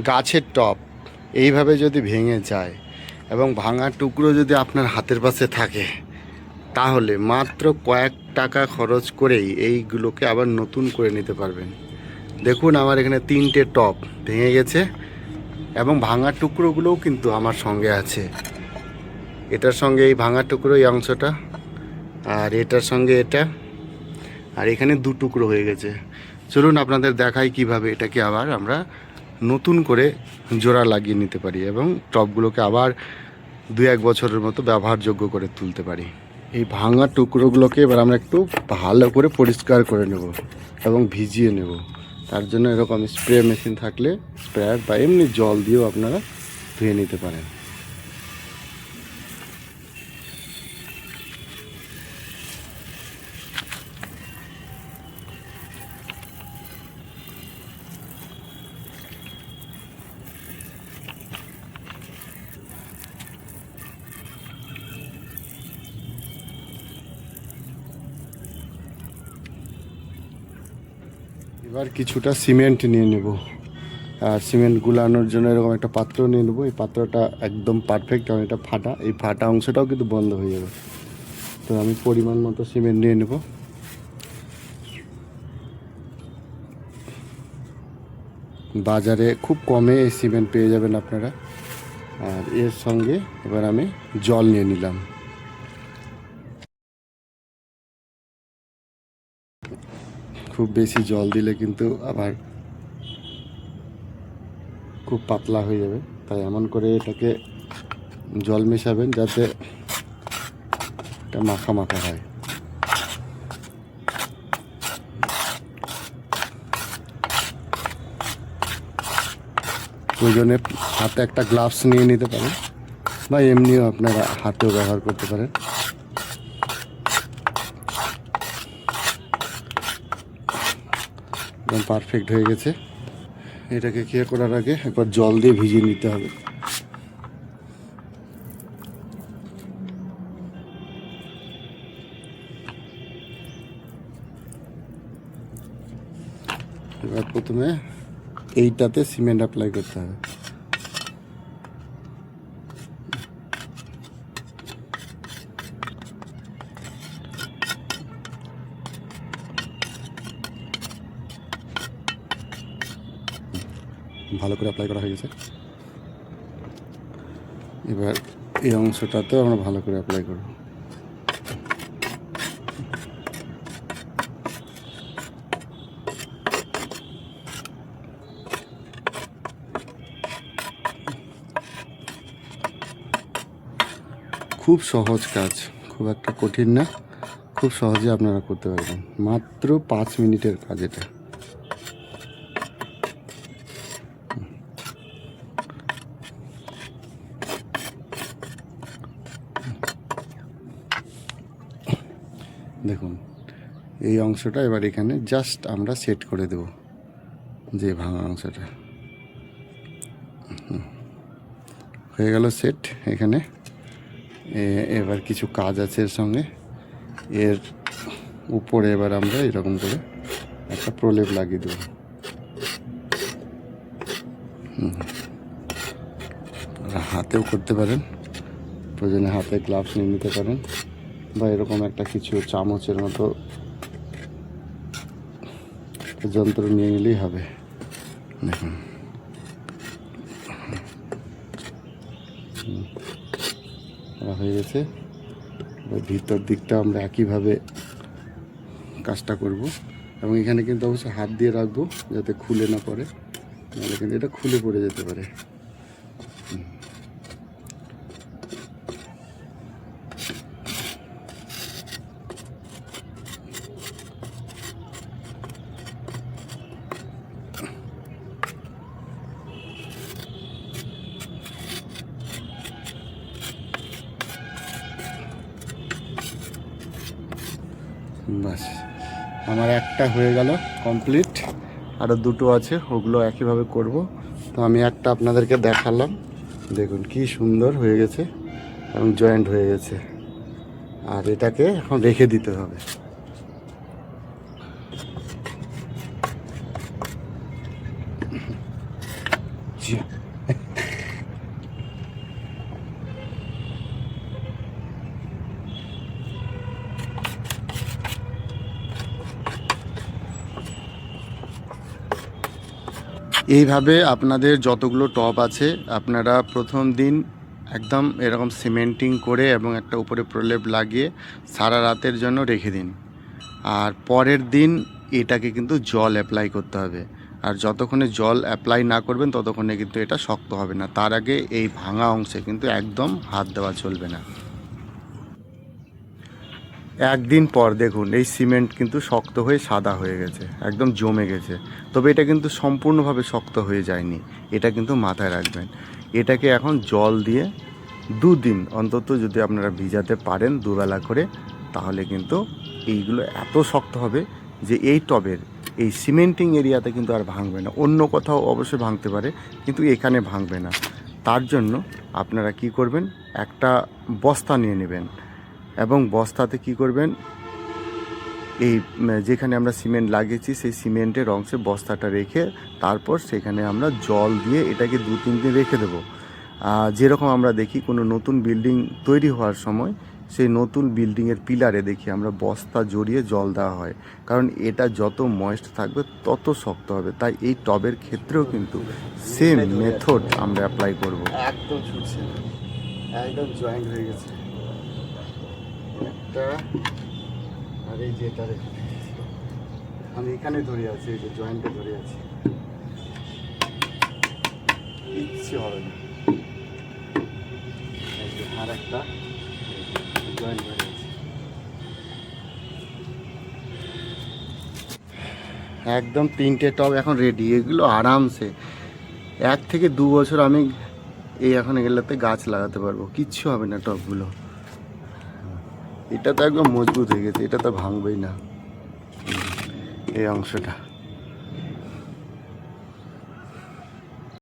গাছের টব এইভাবে যদি ভেঙে যায় এবং ভাঙা টুকরো যদি আপনার হাতের পাশে থাকে, তাহলে মাত্র কয়েক টাকা খরচ করেই এইগুলোকে আবার নতুন করে নিতে পারবেন। দেখুন আমার এখানে 3টে টব ভেঙে গেছে এবং ভাঙা টুকরোগুলোও কিন্তু আমার সঙ্গে আছে। এটার সঙ্গে এই ভাঙা টুকরো এই অংশটা, আর এটার সঙ্গে এটা, আর এখানে 2 টুকরো হয়ে গেছে। চলুন আপনাদের দেখাই কিভাবে এটাকে আবার আমরা নতুন করে জোড়া লাগিয়ে নিতে পারি এবং টবগুলোকে আবার 2-1 বছরের মতো ব্যবহারযোগ্য করে তুলতে পারি। এই ভাঙা টুকরোগুলোকে এবার আমরা একটু ভালো করে পরিষ্কার করে নেব এবং ভিজিয়ে নেব। তার জন্য এরকম স্প্রে মেশিন থাকলে স্প্রেয়ার বা এমনি জল দিয়েও আপনারা ধুয়ে নিতে পারেন। এবার কিছুটা সিমেন্ট নিয়ে নেব, আর সিমেন্ট গুলানোর জন্য এরকম একটা পাত্র নিয়ে নেবো। এই পাত্রটা একদম পারফেক্ট, কারণ এটা ফাটা, এই ফাটা অংশটাও কিন্তু বন্ধ হয়ে যাবে। তো আমি পরিমাণ মতো সিমেন্ট নিয়ে নেব। বাজারে খুব কমে এই সিমেন্ট পেয়ে যাবেন আপনারা। আর এর সঙ্গে এবার আমি জল নিয়ে নিলাম। খুব বেশি জল দিলে কিন্তু আবার খুব পাতলা হয়ে যাবে, তাই এমন করে এটাকে জল মেশাবেন যাতে এটা মাখা মাখা হয়। প্রয়োজনে হাতে একটা গ্লাভস নিয়ে নিতে পারেন বা এমনিও আপনারা হাতেও ব্যবহার করতে পারেন। একদম পারফেক্ট হয়ে গেছে। এটাকে খেয়ে করার আগে একবার জল দিয়ে ভিজিয়ে নিতে হবে। এবার প্রথমে এইটাতে সিমেন্ট অ্যাপ্লাই করতে হবে। ভালো করে অ্যাপ্লাই করা হয়ে গেছে। এবার এই অংশটাতেও আমরা ভালো করে অ্যাপ্লাই করব। খুব সহজ কাজ, খুব একটা কঠিন না, খুব সহজে আপনারা করতে পারবেন। মাত্র 5 মিনিটের কাজ এটা। দেখুন এই অংশটা এবার এখানে জাস্ট আমরা সেট করে দেব, যে ভাঙা অংশটা হয়ে গেল সেট। এখানে এবার কিছু কাজ আছে এর সঙ্গে। এর উপরে এবার আমরা এরকম করে একটা প্রলেপ লাগিয়ে দেব। হাতেও করতে পারেন, প্রয়োজনে হাতে গ্লাভস নিয়ে নিতে পারেন, বা এরকম একটা কিছু চামচের মতো যন্ত্র নিয়ে নিলেই হবে। দেখুন হয়ে গেছে। ভিতর দিকটা আমরা একইভাবে কাজটা করব, এবং এখানে কিন্তু অবশ্যই হাত দিয়ে রাখবো যাতে খুলে না পড়ে, নাহলে কিন্তু এটা খুলে পড়ে যেতে পারে। বাস আমার একটা হয়ে গেল কমপ্লিট, আরও 2টো আছে, ওগুলো একইভাবে করব। তো আমি একটা আপনাদেরকে দেখালাম, দেখুন কি সুন্দর হয়ে গেছে এবং জয়েন্ট হয়ে গেছে। আর এটাকে এখন রেখে দিতে হবে। এইভাবে আপনাদের যতগুলো টব আছে আপনারা প্রথম দিন একদম এরকম সিমেন্টিং করে এবং একটা উপরে প্রলেপ লাগিয়ে সারা রাতের জন্য রেখে দিন। আর পরের দিন এটাকে কিন্তু জল অ্যাপ্লাই করতে হবে। আর যতক্ষণে জল অ্যাপ্লাই না করবেন ততক্ষণে কিন্তু এটা শক্ত হবে না। তার আগে এই ভাঙা অংশে কিন্তু একদম হাত দেওয়া চলবে না। একদিন পর দেখুন এই সিমেন্ট কিন্তু শক্ত হয়ে সাদা হয়ে গেছে, একদম জমে গেছে। তবে এটা কিন্তু সম্পূর্ণভাবে শক্ত হয়ে যায়নি, এটা কিন্তু মাথায় রাখবেন। এটাকে এখন জল দিয়ে 2 দিন অন্তত যদি আপনারা ভিজাতে পারেন দুবেলা করে, তাহলে কিন্তু এইগুলো এত শক্ত হবে যে এই টবের এই সিমেন্টিং এরিয়াতে কিন্তু আর ভাঙবে না। অন্য কোথাও অবশ্যই ভাঙতে পারে, কিন্তু এখানে ভাঙবে না। তার জন্য আপনারা কি করবেন, একটা বস্তা নিয়ে নেবেন এবং বস্তাতে কি করবেন, এই যেখানে আমরা সিমেন্ট লাগিয়েছি সেই সিমেন্টের অংশে বস্তাটা রেখে তারপর সেখানে আমরা জল দিয়ে এটাকে 2-3 দিন রেখে দেবো। যেরকম আমরা দেখি কোনো নতুন বিল্ডিং তৈরি হওয়ার সময় সেই নতুন বিল্ডিংয়ের পিলারে দেখি আমরা বস্তা জড়িয়ে জল দেওয়া হয়, কারণ এটা যত ময়েস্ট থাকবে তত শক্ত হবে। তাই এই টবের ক্ষেত্রেও কিন্তু সেম মেথড আমরা অ্যাপ্লাই করব। একদম ছুটছে, একদম জয়েন্ট হয়ে গেছে একটা। আর এই যে এটারে আমি এখানে ধরে আছি, এই যে জয়েন্টে ধরে আছি, কিচ্ছু হবে না। আর একটা জয়েন্ট ধরে আছে, একদম 3টে টব এখন রেডি। এগুলো আরামসে 1 থেকে 2 বছর আমি এই এখন এগুলোতে গাছ লাগাতে পারবো, কিচ্ছু হবে না টবগুলো। এটা তো একদম মজবুত হয়ে গেছে, এটা তো ভাঙবেই না এই অংশটা।